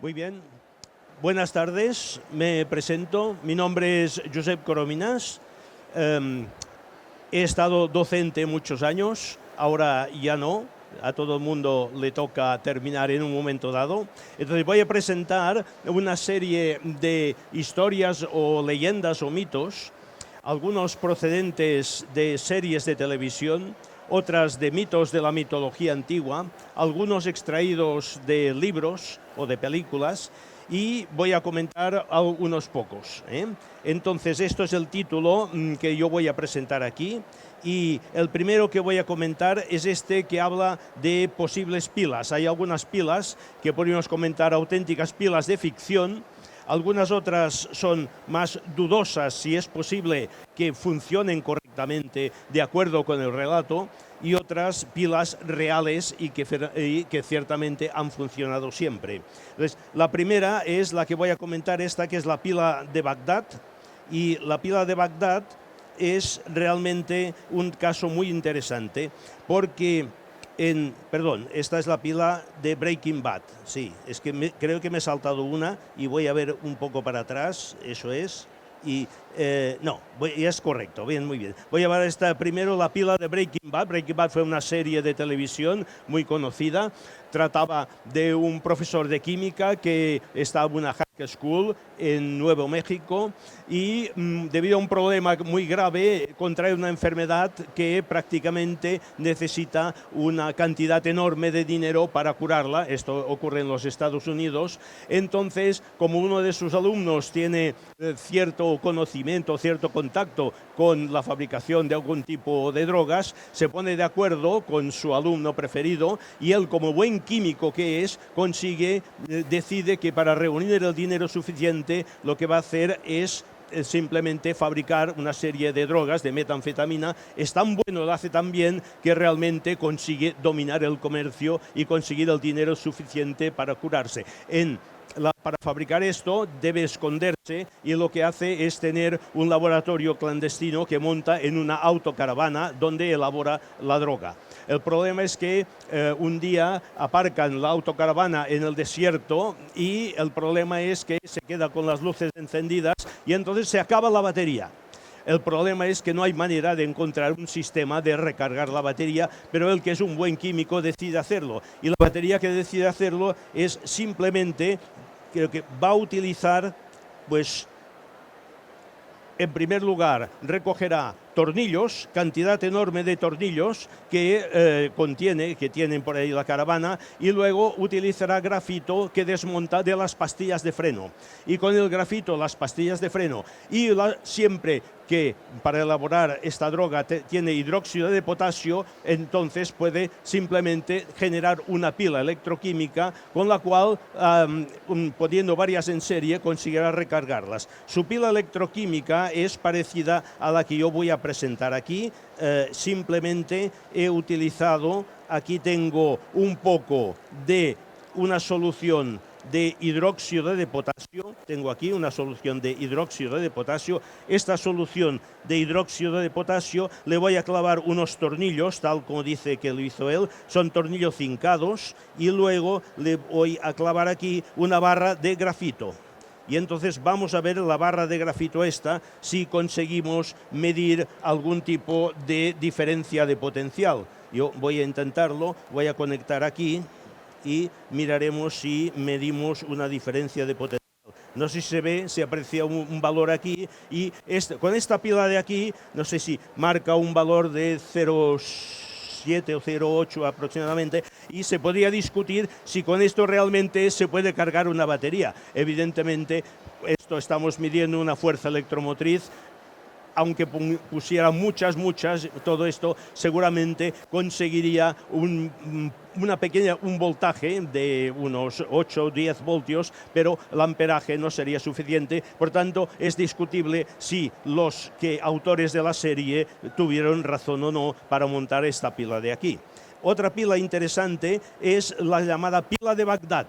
Muy bien. Buenas tardes, me presento. Mi nombre es Josep Corominas. He estado docente muchos años, ahora ya no. A todo el mundo le toca terminar en un momento dado. Entonces voy a presentar una serie de historias o leyendas o mitos, algunos procedentes de series de televisión, otras de mitos de la mitología antigua, algunos extraídos de libros o de películas, y voy a comentar unos pocos. Entonces, esto es el título que yo voy a presentar aquí, y el primero que voy a comentar es este que habla de posibles pilas. Hay algunas pilas que podríamos comentar auténticas pilas de ficción. Algunas otras son más dudosas si es posible que funcionen correctamente de acuerdo con el relato, y otras pilas reales y que ciertamente han funcionado siempre. Entonces, la primera es la que voy a comentar, esta que es la pila de Bagdad, y la pila de Bagdad es realmente un caso muy interesante porque esta es la pila de Breaking Bad. Sí, es que creo que me he saltado una y voy a ver un poco para atrás, eso es. Y no, es correcto, bien, muy bien. Voy a ver primero la pila de Breaking Bad. Breaking Bad fue una serie de televisión muy conocida. Trataba de un profesor de química que estaba en una high school en Nuevo México y debido a un problema muy grave contrae una enfermedad que prácticamente necesita una cantidad enorme de dinero para curarla. Esto ocurre en los Estados Unidos. Entonces, como uno de sus alumnos tiene cierto conocimiento, cierto contacto con la fabricación de algún tipo de drogas, se pone de acuerdo con su alumno preferido y él, como buen químico que es, decide que para reunir el dinero suficiente lo que va a hacer es simplemente fabricar una serie de drogas, de metanfetamina. Es tan bueno, lo hace tan bien, que realmente consigue dominar el comercio y conseguir el dinero suficiente para curarse. Para fabricar esto debe esconderse y lo que hace es tener un laboratorio clandestino que monta en una autocaravana donde elabora la droga. El problema es que un día aparcan la autocaravana en el desierto y el problema es que se queda con las luces encendidas y entonces se acaba la batería. El problema es que no hay manera de encontrar un sistema de recargar la batería, pero él, que es un buen químico, decide hacerlo. Y la batería que decide hacerlo es simplemente, creo que va a utilizar, pues, en primer lugar, recogerá tornillos, cantidad enorme de tornillos que tienen por ahí la caravana, y luego utilizará grafito que desmonta de las pastillas de freno. Y con el grafito, las pastillas de freno, y siempre que para elaborar esta droga tiene hidróxido de potasio, entonces puede simplemente generar una pila electroquímica con la cual, poniendo varias en serie, conseguirá recargarlas. Su pila electroquímica es parecida a la que yo voy a presentar aquí. Simplemente he utilizado, aquí tengo un poco de una solución de hidróxido de potasio. Tengo aquí una solución de hidróxido de potasio. Esta solución de hidróxido de potasio le voy a clavar unos tornillos, tal como dice que lo hizo él. Son tornillos fincados, y luego le voy a clavar aquí una barra de grafito. Y entonces vamos a ver la barra de grafito esta, si conseguimos medir algún tipo de diferencia de potencial. Yo voy a intentarlo, voy a conectar aquí y miraremos si medimos una diferencia de potencial. No sé si se ve, se aprecia un valor aquí, y con esta pila de aquí, no sé si marca un valor de 0,7 o 0,8 aproximadamente, y se podría discutir si con esto realmente se puede cargar una batería. Evidentemente, esto estamos midiendo una fuerza electromotriz. Aunque pusiera muchas, todo esto seguramente conseguiría un voltaje de unos 8 o 10 voltios, pero el amperaje no sería suficiente. Por tanto, es discutible si los autores de la serie tuvieron razón o no para montar esta pila de aquí. Otra pila interesante es la llamada pila de Bagdad.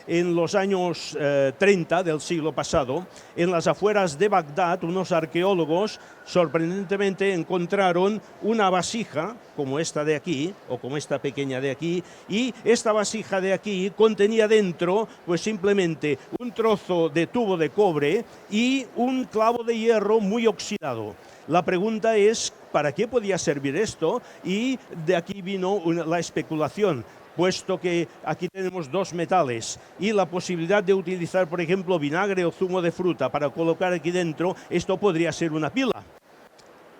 en los años 30 del siglo pasado, en las afueras de Bagdad, unos arqueólogos sorprendentemente encontraron una vasija, como esta de aquí, o como esta pequeña de aquí, y esta vasija de aquí contenía dentro, pues simplemente un trozo de tubo de cobre y un clavo de hierro muy oxidado. La pregunta es, ¿para qué podía servir esto? Y de aquí vino la especulación, puesto que aquí tenemos dos metales y la posibilidad de utilizar, por ejemplo, vinagre o zumo de fruta para colocar aquí dentro, esto podría ser una pila.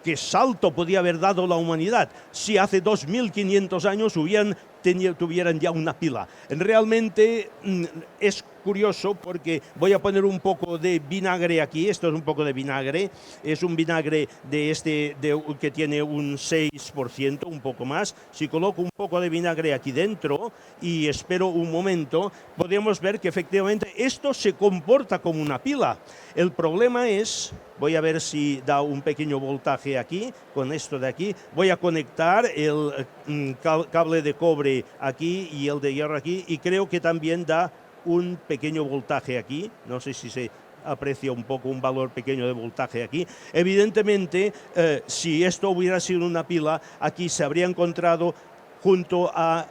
¿Qué salto podía haber dado la humanidad si hace 2500 años tuvieran ya una pila? Realmente es curioso porque voy a poner un poco de vinagre aquí. Esto es un poco de vinagre, es un vinagre que tiene un 6%, un poco más. Si coloco un poco de vinagre aquí dentro y espero un momento, podemos ver que efectivamente esto se comporta como una pila. El problema es, voy a ver si da un pequeño voltaje aquí, con esto de aquí. Voy a conectar el cable de cobre aquí y el de hierro aquí, y creo que también da un pequeño voltaje aquí. No sé si se aprecia un poco un valor pequeño de voltaje aquí. Evidentemente, si esto hubiera sido una pila, aquí se habría encontrado junto a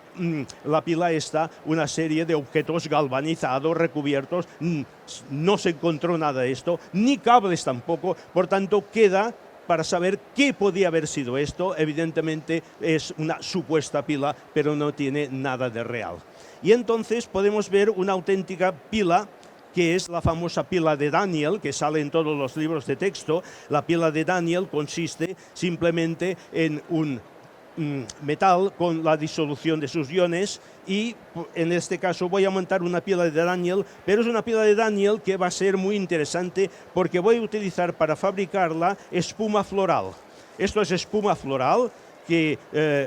la pila esta una serie de objetos galvanizados, recubiertos. No se encontró nada de esto, ni cables tampoco. Por tanto, queda para saber qué podía haber sido esto. Evidentemente es una supuesta pila, pero no tiene nada de real. Y entonces podemos ver una auténtica pila, que es la famosa pila de Daniel, que sale en todos los libros de texto. La pila de Daniel consiste simplemente en un metal con la disolución de sus iones, y en este caso voy a montar una pila de Daniel, pero es una pila de Daniel que va a ser muy interesante porque voy a utilizar para fabricarla espuma floral. Esto es espuma floral que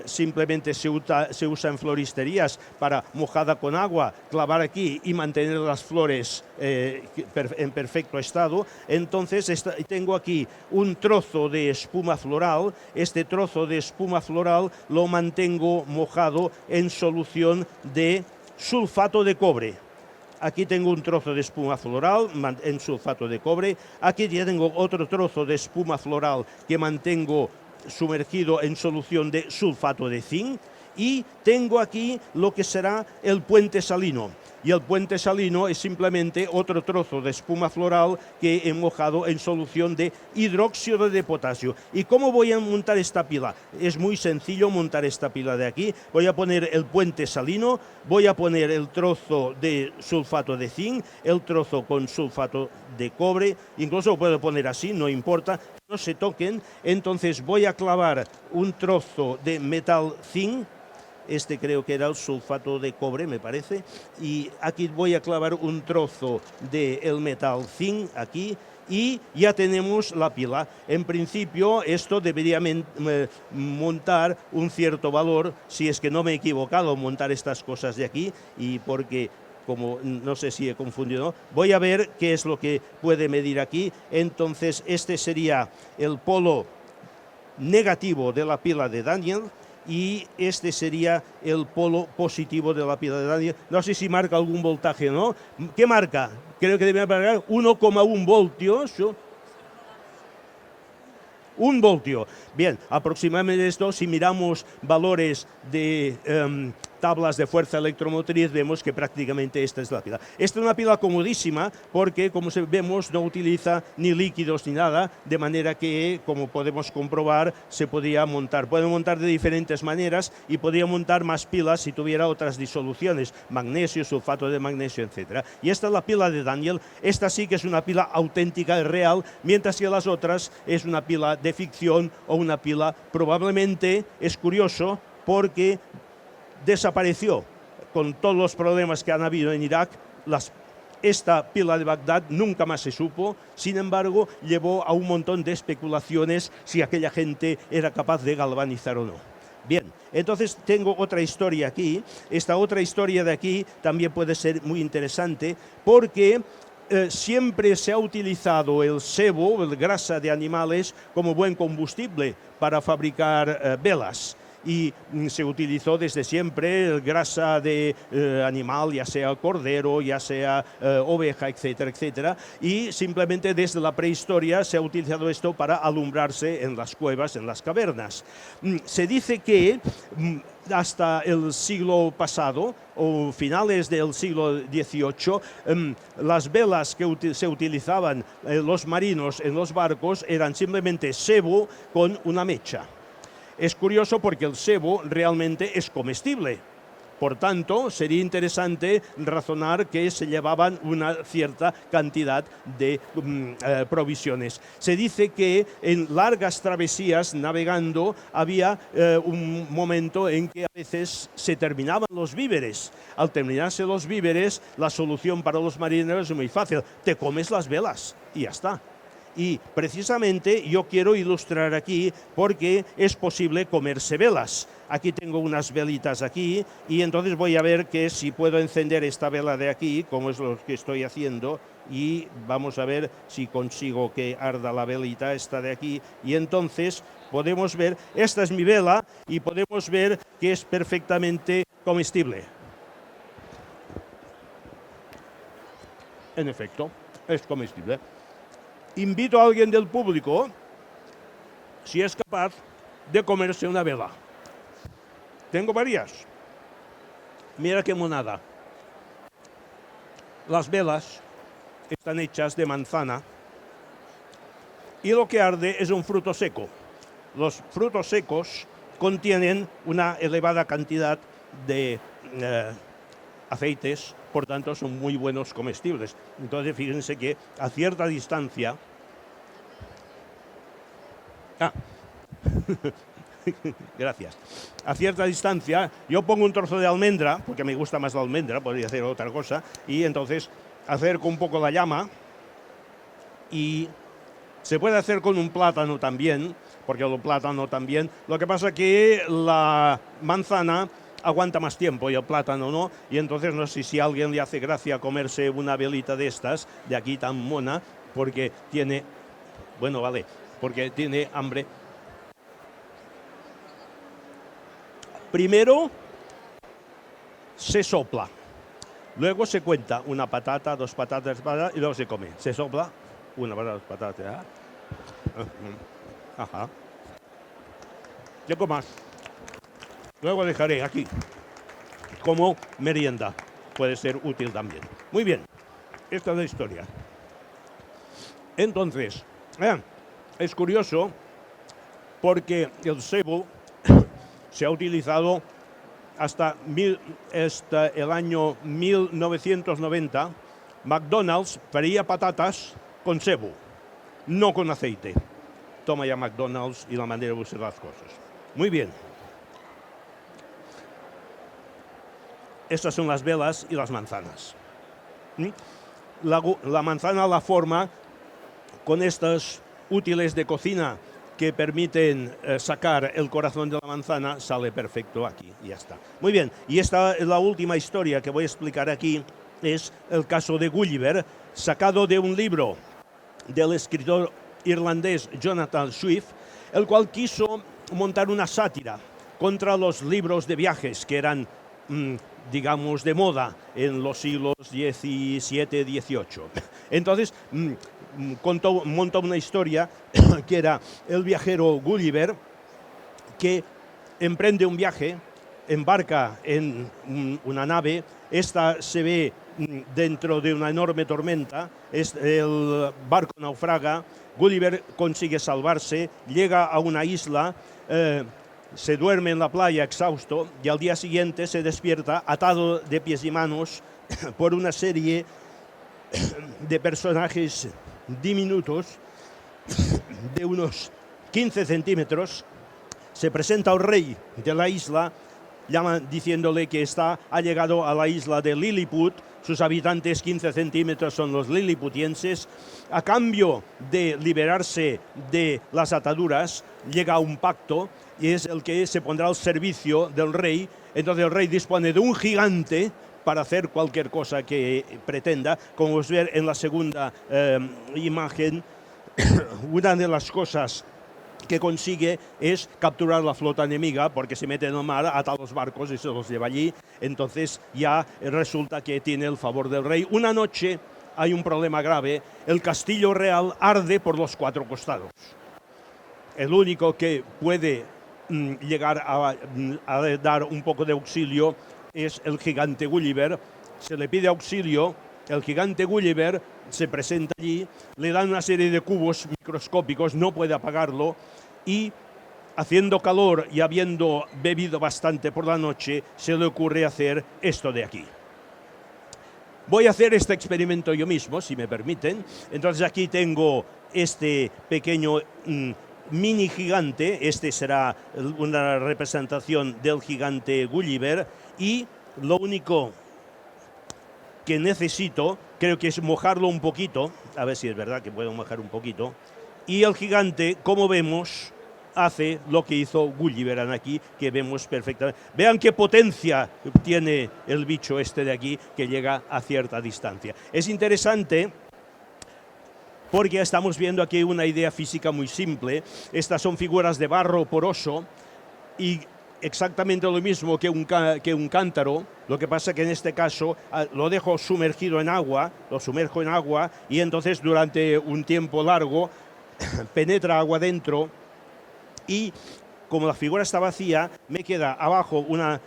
simplemente se usa en floristerías para, mojada con agua, clavar aquí y mantener las flores en perfecto estado. Entonces tengo aquí un trozo de espuma floral. Este trozo de espuma floral lo mantengo mojado en solución de sulfato de cobre. Aquí tengo un trozo de espuma floral en sulfato de cobre. Aquí ya tengo otro trozo de espuma floral que mantengo sumergido en solución de sulfato de zinc, y tengo aquí lo que será el puente salino. Y el puente salino es simplemente otro trozo de espuma floral que he mojado en solución de hidróxido de potasio. ¿Y cómo voy a montar esta pila? Es muy sencillo montar esta pila de aquí. Voy a poner el puente salino, voy a poner el trozo de sulfato de zinc, el trozo con sulfato de cobre, incluso lo puedo poner así, no importa, no se toquen. Entonces voy a clavar un trozo de metal zinc. Este creo que era el sulfato de cobre, me parece. Y aquí voy a clavar un trozo del metal zinc aquí, y ya tenemos la pila. En principio esto debería montar un cierto valor, si es que no me he equivocado, montar estas cosas de aquí, y porque como no sé si he confundido, voy a ver qué es lo que puede medir aquí. Entonces este sería el polo negativo de la pila de Daniel, y este sería el polo positivo de la pila de Daniel. No sé si marca algún voltaje, ¿no? ¿Qué marca? Creo que debe marcar 1,1 voltios. 1 voltio. Bien, aproximadamente esto, si miramos valores de tablas de fuerza electromotriz, vemos que prácticamente esta es la pila. Esta es una pila comodísima porque, como vemos, no utiliza ni líquidos ni nada, de manera que, como podemos comprobar, se podía montar. Puede montar de diferentes maneras, y podría montar más pilas si tuviera otras disoluciones, magnesio, sulfato de magnesio, etc. Y esta es la pila de Daniel. Esta sí que es una pila auténtica y real, mientras que las otras es una pila de ficción o una pila, probablemente, es curioso, porque desapareció con todos los problemas que han habido en Irak. Esta pila de Bagdad nunca más se supo. Sin embargo, llevó a un montón de especulaciones si aquella gente era capaz de galvanizar o no. Bien, entonces tengo otra historia aquí. Esta otra historia de aquí también puede ser muy interesante porque siempre se ha utilizado el sebo, la grasa de animales, como buen combustible para fabricar velas. y se utilizó desde siempre grasa de animal, ya sea cordero, ya sea oveja, etcétera, etcétera, y simplemente desde la prehistoria se ha utilizado esto para alumbrarse en las cuevas, en las cavernas. Se dice que hasta el siglo pasado o finales del siglo XVIII, las velas que se utilizaban los marinos en los barcos eran simplemente sebo con una mecha. Es curioso porque el sebo realmente es comestible. Por tanto, sería interesante razonar que se llevaban una cierta cantidad de provisiones. Se dice que en largas travesías navegando había un momento en que a veces se terminaban los víveres. Al terminarse los víveres, la solución para los marineros es muy fácil. Te comes las velas y ya está. Y precisamente yo quiero ilustrar aquí porque es posible comerse velas. Aquí tengo unas velitas aquí y entonces voy a ver que si puedo encender esta vela de aquí, como es lo que estoy haciendo, y vamos a ver si consigo que arda la velita esta de aquí. Y entonces podemos ver, esta es mi vela y podemos ver que es perfectamente comestible. En efecto, es comestible. Invito a alguien del público, si es capaz, de comerse una vela. Tengo varias. Mira qué monada. Las velas están hechas de manzana y lo que arde es un fruto seco. Los frutos secos contienen una elevada cantidad de aceites, por tanto son muy buenos comestibles. Entonces fíjense que a cierta distancia... Gracias. A cierta distancia yo pongo un trozo de almendra, porque me gusta más la almendra, podría hacer otra cosa, y entonces acerco un poco la llama y se puede hacer con un plátano también, porque el plátano también. Lo que pasa que la manzana aguanta más tiempo y el plátano no, y entonces no sé si a alguien le hace gracia comerse una velita de estas, de aquí tan mona, porque tiene, bueno, vale, porque tiene hambre. Primero se sopla, luego se cuenta una patata, dos patatas, y luego se come. Se sopla, una patata, dos patatas. Ajá. Tengo más. Luego dejaré aquí como merienda. Puede ser útil también. Muy bien, esta es la historia. Entonces, es curioso porque el sebo se ha utilizado hasta el año 1990. McDonald's freía patatas con sebo, no con aceite. Toma ya McDonald's y la manera de usar las cosas. Muy bien. Estas son las velas y las manzanas. La manzana la forma con estos útiles de cocina que permiten sacar el corazón de la manzana, sale perfecto aquí y ya está. Muy bien, y esta es la última historia que voy a explicar aquí, es el caso de Gulliver, sacado de un libro del escritor irlandés Jonathan Swift, el cual quiso montar una sátira contra los libros de viajes que eran, digamos, de moda en los siglos XVII, XVIII. Entonces, montó una historia que era el viajero Gulliver, que emprende un viaje, embarca en una nave, esta se ve dentro de una enorme tormenta, el barco naufraga, Gulliver consigue salvarse, llega a una isla, se duerme en la playa exhausto y al día siguiente se despierta atado de pies y manos por una serie de personajes diminutos de unos 15 centímetros. Se presenta al rey de la isla, diciéndole que ha llegado a la isla de Lilliput. Sus habitantes 15 centímetros son los liliputienses. A cambio de liberarse de las ataduras, llega a un pacto y es el que se pondrá al servicio del rey. Entonces el rey dispone de un gigante para hacer cualquier cosa que pretenda. Como os ver en la segunda imagen, una de las cosas que consigue es capturar la flota enemiga, porque se mete en el mar, ata los barcos y se los lleva allí. Entonces ya resulta que tiene el favor del rey. Una noche hay un problema grave, el castillo real arde por los 4 costados. El único que puede llegar a dar un poco de auxilio es el gigante Gulliver. Se le pide auxilio, el gigante Gulliver se presenta allí, le dan una serie de cubos microscópicos, no puede apagarlo, y haciendo calor y habiendo bebido bastante por la noche, se le ocurre hacer esto de aquí. Voy a hacer este experimento yo mismo, si me permiten. Entonces aquí tengo este pequeño mini gigante, este será una representación del gigante Gulliver, y lo único que necesito, creo que es mojarlo un poquito, a ver si es verdad que puedo mojar un poquito, y el gigante, como vemos, hace lo que hizo Gulliver aquí, que vemos perfectamente. Vean qué potencia tiene el bicho este de aquí, que llega a cierta distancia. Es interesante porque estamos viendo aquí una idea física muy simple. Estas son figuras de barro poroso y exactamente lo mismo que un cántaro. Lo que pasa que en este caso lo dejo sumergido en agua, lo sumerjo en agua y entonces durante un tiempo largo penetra agua dentro y como la figura está vacía me queda abajo una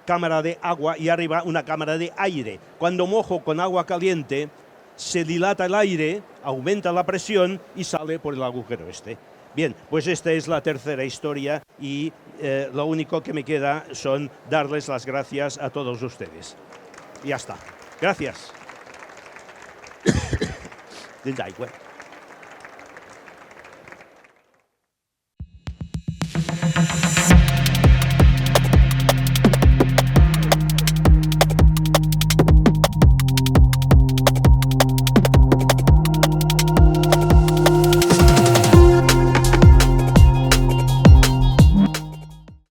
cámara de agua y arriba una cámara de aire. Cuando mojo con agua caliente se dilata el aire, aumenta la presión y sale por el agujero este. Bien, pues esta es la tercera historia y lo único que me queda son darles las gracias a todos ustedes. Ya está. Gracias.